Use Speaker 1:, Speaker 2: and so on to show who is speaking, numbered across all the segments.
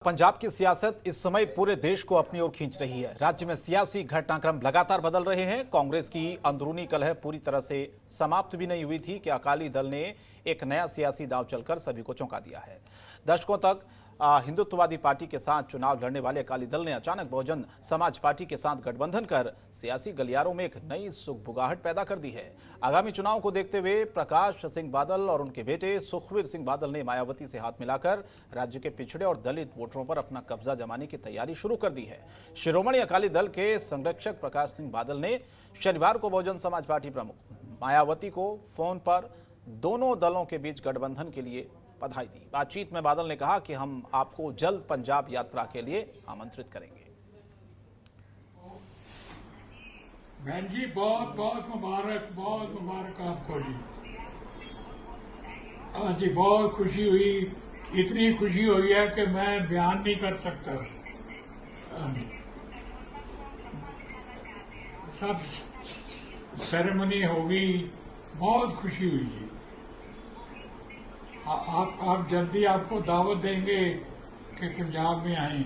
Speaker 1: पंजाब की सियासत इस समय पूरे देश को अपनी ओर खींच रही है। राज्य में सियासी घटनाक्रम लगातार बदल रहे हैं। कांग्रेस की अंदरूनी कलह पूरी तरह से समाप्त भी नहीं हुई थी कि अकाली दल ने एक नया सियासी दांव चलकर सभी को चौंका दिया है। दशकों तक हिंदुत्ववादी पार्टी के साथ चुनाव लड़ने वाले अकाली दल ने अचानक बहुजन समाज पार्टी के साथ गठबंधन कर सियासी गलियारों में एक नई सुगबुगाहट पैदा कर दी है। आगामी चुनाव को देखते हुए प्रकाश सिंह बादल और उनके बेटे सुखबीर सिंह बादल ने मायावती से हाथ मिलाकर राज्य के पिछड़े और दलित वोटरों पर अपना कब्जा जमाने की तैयारी शुरू कर दी है। शिरोमणि अकाली दल के संरक्षक प्रकाश सिंह बादल ने शनिवार को बहुजन समाज पार्टी प्रमुख मायावती को फोन पर दोनों दलों के बीच गठबंधन के लिए बधाई दी। बातचीत में बादल ने कहा कि हम आपको जल्द पंजाब यात्रा के लिए आमंत्रित करेंगे।
Speaker 2: बहन जी बहुत बहुत मुबारक आपको जी। हाँ जी, बहुत खुशी हुई, इतनी खुशी हुई है कि मैं बयान नहीं कर सकता। सब सेरेमनी होगी, बहुत खुशी हुई जी। आप जल्दी आपको दावत देंगे कि पंजाब में आए।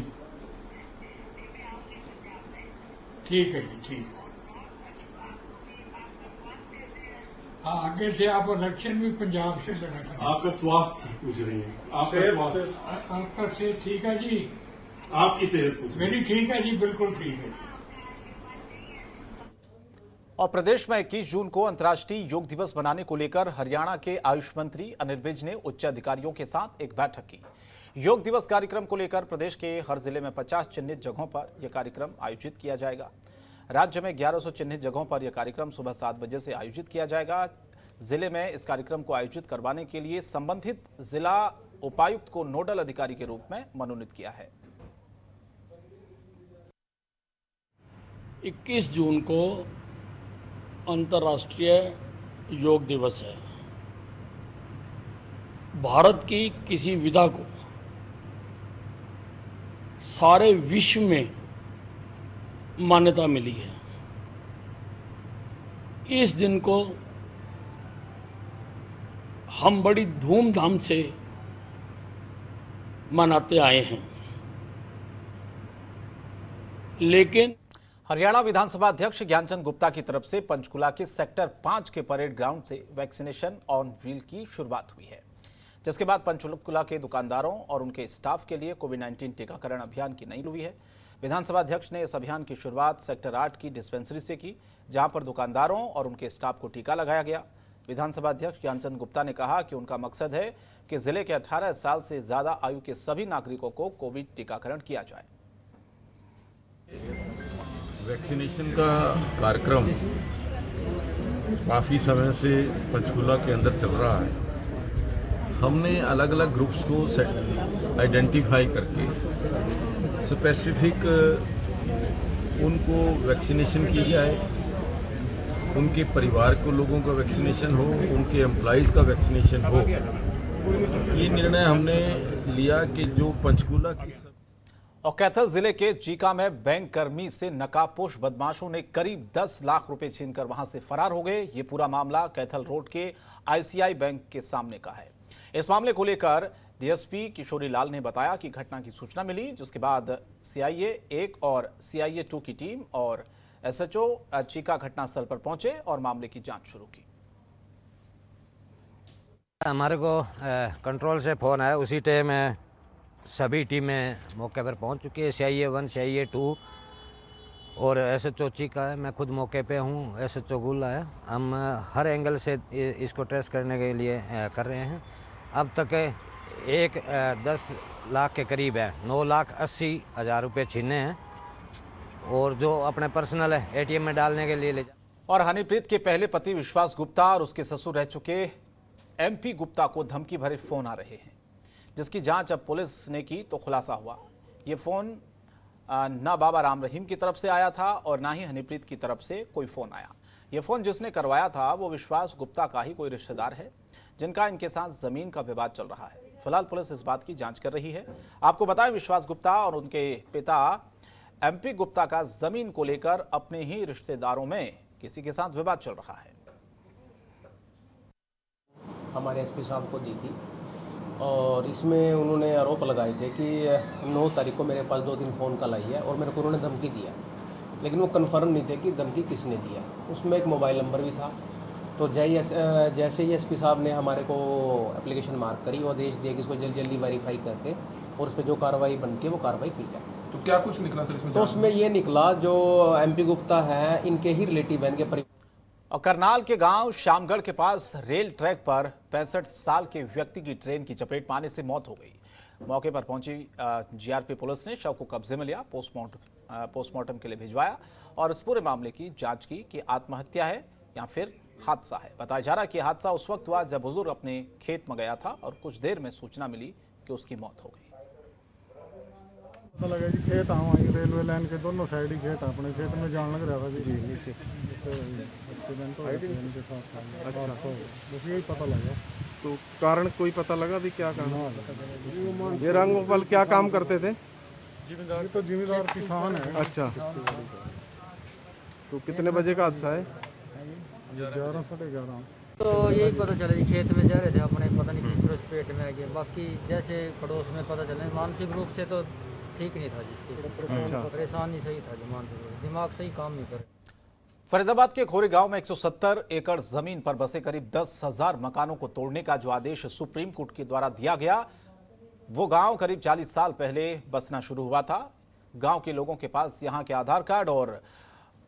Speaker 2: ठीक है जी, ठीक। आगे से आप इलेक्शन भी पंजाब से लड़ा करें।
Speaker 3: आपका स्वास्थ्य पूछ रही है। आपका स्वास्थ्य,
Speaker 2: आपका सेहत ठीक है जी?
Speaker 3: आपकी सेहत पूछ रही है।
Speaker 2: मेरी ठीक है जी, बिल्कुल ठीक है।
Speaker 1: और प्रदेश में 21 जून को अंतर्राष्ट्रीय योग दिवस मनाने को लेकर हरियाणा के आयुष मंत्री अनिल विज ने उच्च अधिकारियों के साथ एक बैठक की। योग दिवस कार्यक्रम को लेकर प्रदेश के हर जिले में 50 चिन्हित जगहों पर यह कार्यक्रम आयोजित किया जाएगा। राज्य में 1100 चिन्हित जगहों पर यह कार्यक्रम सुबह 7 बजे से आयोजित किया जाएगा। जिले में इस कार्यक्रम को आयोजित करवाने के लिए संबंधित जिला उपायुक्त को नोडल अधिकारी के रूप में मनोनीत किया है।
Speaker 4: 21 जून को अंतर्राष्ट्रीय योग दिवस है। भारत की किसी विधा को सारे विश्व में मान्यता मिली है। इस दिन को हम बड़ी धूमधाम से मनाते आए हैं, लेकिन
Speaker 1: हरियाणा विधानसभा अध्यक्ष ज्ञानचंद गुप्ता की तरफ से पंचकुला के सेक्टर 5 के परेड ग्राउंड से वैक्सीनेशन ऑन व्हील की शुरुआत हुई है, जिसके बाद पंचकुला के दुकानदारों और उनके स्टाफ के लिए कोविड-19 टीकाकरण अभियान की नई हुई है। विधानसभा अध्यक्ष ने इस अभियान की शुरुआत सेक्टर 8 की डिस्पेंसरी से की, जहां पर दुकानदारों और उनके स्टाफ को टीका लगाया गया। विधानसभा अध्यक्ष ज्ञानचंद गुप्ता ने कहा कि उनका मकसद है कि जिले के 18 साल से ज्यादा आयु के सभी नागरिकों को कोविड टीकाकरण किया जाए।
Speaker 5: वैक्सीनेशन का कार्यक्रम काफ़ी समय से पंचकुला के अंदर चल रहा है। हमने अलग अलग ग्रुप्स को आइडेंटिफाई करके स्पेसिफिक उनको वैक्सीनेशन की जाए, उनके परिवार को लोगों का वैक्सीनेशन हो, उनके एम्प्लॉइज़ का वैक्सीनेशन हो। ये निर्णय हमने लिया कि जो पंचकुला की
Speaker 1: और कैथल जिले के चीका में बैंक कर्मी से नकाबपोश बदमाशों ने करीब 10 लाख रुपए छीनकर वहां से फरार हो गए। ये पूरा मामला कैथल रोड के आईसीआई बैंक के सामने का है। इस मामले को लेकर डीएसपी किशोरी लाल ने बताया कि घटना की सूचना मिली, जिसके बाद सीआईए 1 और सीआईए 2 की टीम और एसएचओ चीका घटनास्थल पर पहुंचे और मामले की जांच शुरू की।
Speaker 6: हमारे को कंट्रोल से फोन आया, उसी टाइम सभी टीमें मौके पर पहुंच चुकी है। सीआईए 1, सीआईए 2 और एसएचओ चीका है। मैं खुद मौके पे हूं, एसएचओ गुल्ला है। हम हर एंगल से इसको ट्रेस करने के लिए कर रहे हैं। अब तक 10 लाख के करीब है, 9,80,000 रुपये छीने हैं और जो अपने पर्सनल है एटीएम में डालने के लिए ले जा।
Speaker 1: और हनीप्रीत के पहले पति विश्वास गुप्ता और उसके ससुर रह चुके एमपी गुप्ता को धमकी भरे फोन आ रहे हैं, जिसकी जांच अब पुलिस ने की तो खुलासा हुआ। ये फोन ना बाबा राम रहीम की तरफ से आया था और ना ही हनीप्रीत की तरफ से कोई फोन आया। ये फोन जिसने करवाया था वो विश्वास गुप्ता का ही कोई रिश्तेदार है, जिनका इनके साथ जमीन का विवाद चल रहा है। फिलहाल पुलिस इस बात की जांच कर रही है। आपको बताएं, विश्वास गुप्ता और उनके पिता एमपी गुप्ता का जमीन को लेकर अपने ही रिश्तेदारों में किसी के साथ विवाद चल रहा है।
Speaker 7: हमारे एसपी साहब को दी थी और इसमें उन्होंने आरोप लगाए थे कि 9 तारीख को मेरे पास 2-3 फ़ोन कॉल आई है और मेरे को उन्होंने धमकी दिया, लेकिन वो कन्फर्म नहीं थे कि धमकी किसने दिया। उसमें एक मोबाइल नंबर भी था। तो जैसे ही एसपी साहब ने हमारे को एप्लीकेशन मार्क करी और आदेश दिया कि इसको जल्दी वेरीफाई करके और उस पर जो कार्रवाई बनती है वो कार्रवाई की जाए।
Speaker 8: तो क्या कुछ निकला सर इसमें?
Speaker 7: तो उसमें ये निकला जो MP गुप्ता है इनके ही रिलेटिव हैं, इनके परिवार।
Speaker 1: और करनाल के गांव श्यामगढ़ के पास रेल ट्रैक पर 65 साल के व्यक्ति की ट्रेन की चपेट में आने से मौत हो गई। मौके पर पहुंची GRP पुलिस ने शव को कब्जे में लिया, पोस्टमार्टम के लिए भिजवाया और इस पूरे मामले की जांच की कि आत्महत्या है या फिर हादसा है। बताया जा रहा है कि हादसा उस वक्त हुआ जब बुजुर्ग अपने खेत में गया था और कुछ देर में सूचना मिली कि उसकी मौत हो गई।
Speaker 9: पता लगा जी खेत हमारी रेलवे लाइन के दोनों साइड ही खेत, अपने खेत में जान लग रहा था जी नीचे एक्सीडेंट हो गया इनके साथ। अच्छा, बस यही पता लगा।
Speaker 8: तो कारण कोई पता लगा भी क्या काम? ये रामगोपाल क्या काम करते थे?
Speaker 9: जिम्मेदार तो जिम्मेदार किसान है।
Speaker 8: अच्छा, तो कितने बजे का हादसा है?
Speaker 9: 11 साढ़े 11।
Speaker 10: तो यही पता चला जी खेत में जा रहे थे अपने, पता नहीं किस तरह पेट में आ गया। बाकी जैसे पड़ोस में पता चला मानसिक रूप से तो ठीक नहीं था जिसकी, परेशानी सही था जो मानसिक रूप से दिमाग सही काम नहीं करे।
Speaker 1: फरीदाबाद के खोरी गांव में 170 एकड़ जमीन पर बसे करीब 10,000 मकानों को तोड़ने का जो आदेश सुप्रीम कोर्ट के द्वारा दिया गया, वो गांव करीब 40 साल पहले बसना शुरू हुआ था। गांव के लोगों के पास यहां के आधार कार्ड और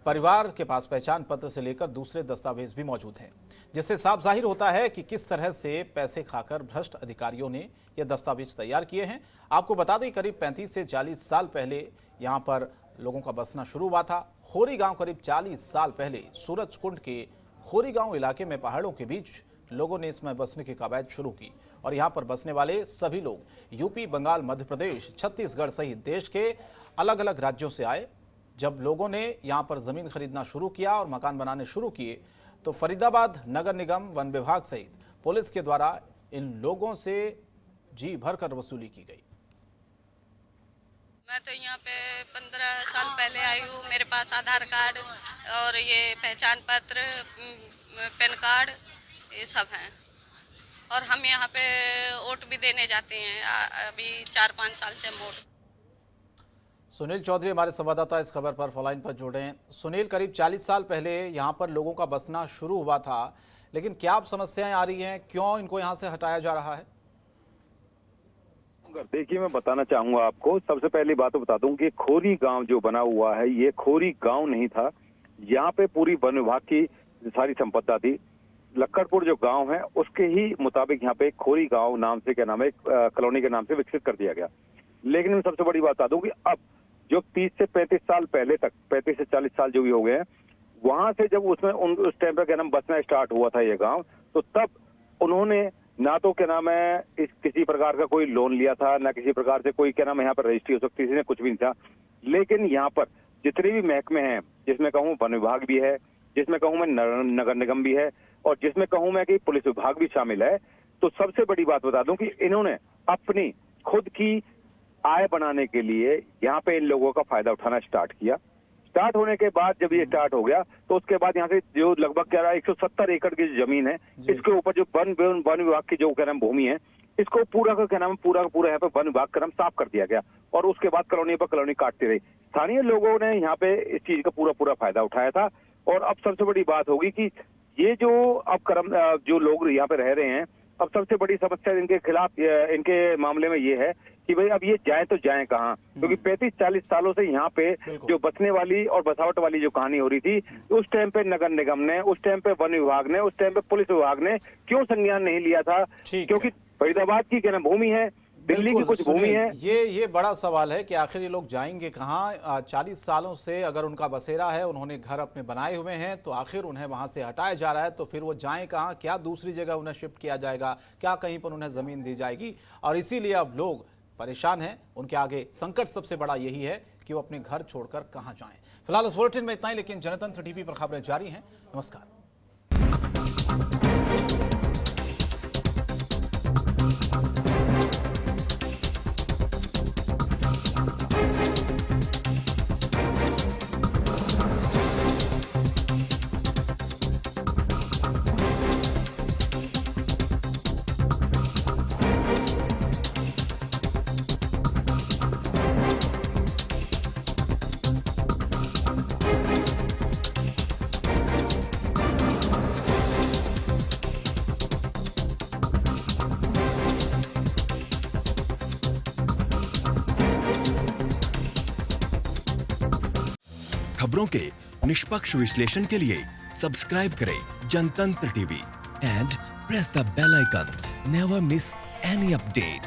Speaker 1: परिवार के पास पहचान पत्र से लेकर दूसरे दस्तावेज भी मौजूद हैं, जिससे साफ जाहिर होता है कि किस तरह से पैसे खाकर भ्रष्ट अधिकारियों ने ये दस्तावेज तैयार किए हैं। आपको बता दें करीब 35 से 40 साल पहले यहाँ पर लोगों का बसना शुरू हुआ था। खोरी गांव करीब 40 साल पहले सूरजकुंड के खोरी गांव इलाके में पहाड़ों के बीच लोगों ने इसमें बसने की कवायद शुरू की और यहाँ पर बसने वाले सभी लोग यूपी, बंगाल, मध्य प्रदेश, छत्तीसगढ़ सहित देश के अलग अलग राज्यों से आए। जब लोगों ने यहाँ पर जमीन खरीदना शुरू किया और मकान बनाने शुरू किए तो फरीदाबाद नगर निगम, वन विभाग सहित पुलिस के द्वारा इन लोगों से जी भरकर वसूली की गई।
Speaker 11: मैं तो यहाँ पे 15 साल पहले आई हूँ। मेरे पास आधार कार्ड और ये पहचान पत्र, पैन कार्ड, ये सब हैं और हम यहाँ पे वोट भी देने जाते हैं। अभी 4-5 साल से हम वोट।
Speaker 1: सुनील चौधरी हमारे संवाददाता इस खबर पर फोनलाइन पर जुड़े हैं। सुनील, करीब 40 साल पहले यहाँ पर लोगों का बसना शुरू हुआ था, लेकिन क्या अब समस्याएं आ रही हैं? क्यों इनको यहाँ से हटाया जा रहा है?
Speaker 12: देखिए, मैं बताना चाहूंगा आपको, सबसे पहली बात तो बता दूं कि खोरी गांव जो बना हुआ है ये खोरी गांव नहीं था। यहाँ पे पूरी वन विभाग की सारी संपदा थी। लक्कड़पुर जो गांव है उसके ही मुताबिक यहाँ पे खोरी गांव नाम से, क्या नाम है, कॉलोनी के नाम से विकसित कर दिया गया। लेकिन मैं सबसे बड़ी बात बता दूं कि अब जो 30 से 35 साल पहले तक, 35 से 40 साल जो भी हो गए हैं, वहां से जब उसमें उस टाइम पे क्या नाम बसना स्टार्ट हुआ था ये गांव, तो तब उन्होंने ना तो क्या नाम है इस किसी प्रकार का कोई लोन लिया था, ना किसी प्रकार से कोई क्या नाम है यहाँ पर रजिस्ट्री हो सकती थी, कुछ भी नहीं था। लेकिन यहाँ पर जितने भी महकमे हैं, जिसमें कहूँ वन विभाग भी है, जिसमें कहूँ मैं नगर निगम भी है और जिसमें कहूँ मैं कि पुलिस विभाग भी शामिल है, तो सबसे बड़ी बात बता दूं कि इन्होंने अपनी खुद की आय बनाने के लिए यहाँ पे इन लोगों का फायदा उठाना स्टार्ट किया। स्टार्ट होने के बाद जब ये स्टार्ट हो गया तो उसके बाद यहाँ से जो लगभग क्या रहा 170 एकड़ की जमीन है, इसके ऊपर जो वन विभाग की जो क्या नाम भूमि है, इसको पूरा का क्या नाम पूरा यहाँ पे वन विभाग का नाम साफ कर दिया गया और उसके बाद कॉलोनी पर कॉलोनी काटती रही। स्थानीय लोगों ने यहाँ पे इस चीज का पूरा फायदा उठाया था। और अब सबसे बड़ी बात होगी कि ये जो अब जो लोग यहाँ पे रह रहे हैं, अब सबसे बड़ी समस्या इनके खिलाफ, इनके मामले में ये है कि भाई अब ये जाए तो जाए कहाँ, क्योंकि 35-40 सालों से यहाँ पे जो बसने वाली और बसावट वाली जो कहानी हो रही थी, उस टाइम पे नगर निगम ने, उस टाइम पे वन विभाग ने, उस टाइम पे पुलिस विभाग ने क्यों संज्ञान नहीं लिया था? क्योंकि फरीदाबाद की क्या नाम भूमि है, दिल्ली की कुछ भूमि है।
Speaker 1: ये बड़ा सवाल है कि आखिर ये लोग जाएंगे कहाँ? 40 सालों से अगर उनका बसेरा है, उन्होंने घर अपने बनाए हुए हैं, तो आखिर उन्हें वहां से हटाया जा रहा है, तो फिर वो जाएं कहाँ? क्या दूसरी जगह उन्हें शिफ्ट किया जाएगा? क्या कहीं पर उन्हें जमीन दी जाएगी? और इसीलिए अब लोग परेशान हैं। उनके आगे संकट सबसे बड़ा यही है कि वो अपने घर छोड़कर कहाँ जाएं। फिलहाल इस बुलेटिन में इतना ही, लेकिन जनतंत्र टीवी पर खबरें जारी हैं। नमस्कार।
Speaker 13: खबरों के निष्पक्ष विश्लेषण के लिए सब्सक्राइब करें Jantantra TV and press the bell icon. Never miss any update.